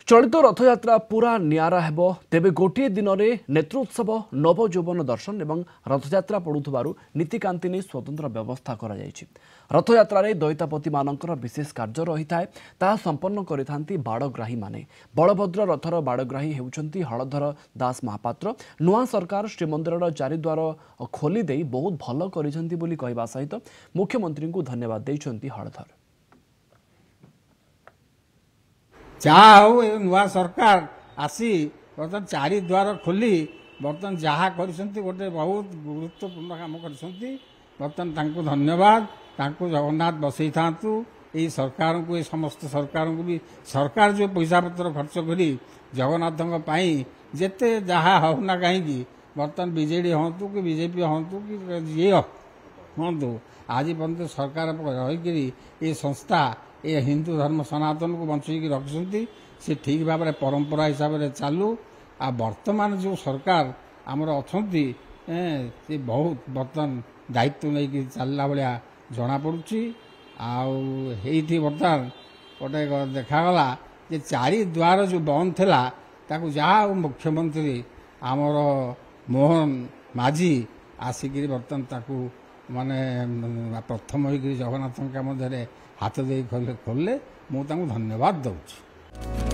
चलित रथयात्रा पूरा निरा हेब तेबे गोटे दिन में नेत्रोत्सव नवयौवन दर्शन और रथयात्रा पड़ुवर नीतिकांति नहीं स्वतंत्र व्यवस्था कर रथयात्रा दैतापति मानकर विशेष कार्य रही है ता संपन्न करिथांती बाड़ग्राही माने। बलभद्र रथर बाड़ग्राही हेउचंती हलधर दास महापात्र। नुआ सरकार श्रीमंदिर चारिद्वार खोली दे बहुत भल करिसंती बोली कहवा सहित मुख्यमंत्री को धन्यवाद देइछंती हलधर। जहाँ हो नुआ सरकार आसी बर्तमान चारि द्वार खोली बर्तमान जहाँ कर गोटे बहुत गुरुत्वपूर्ण काम कर बर्तमान तांको धन्यवाद। तांको जगन्नाथ बसई था यही सरकार को समस्त सरकार को भी सरकार जो पैसा पत्र खर्च करी जगन्नाथ जिते जहाँ होना कहीं बर्तमान बीजेडी हूँ कि बीजेपी हूँ कि जी हूँ आज पर्यटन सरकार रहीकि ये संस्था ये हिंदू धर्म सनातन को बंचैकी रखिंट से ठीक भाव में परंपरा हिसाब से चालू। आ वर्तमान जो सरकार आमर अच्छा से बहुत बर्तमान दायित्व नहीं चलला भाया जना पड़ी। आती बर्तमान गोटे देखागला जे चारि द्वार जो बंद थिला ताकू जहाँ मुख्यमंत्री आमर मोहन माझी आसिक बर्तमान ताकू माने प्रथम होकर जगन्नाथ मध्य हाथ दे खोलले मुझे धन्यवाद दूँ।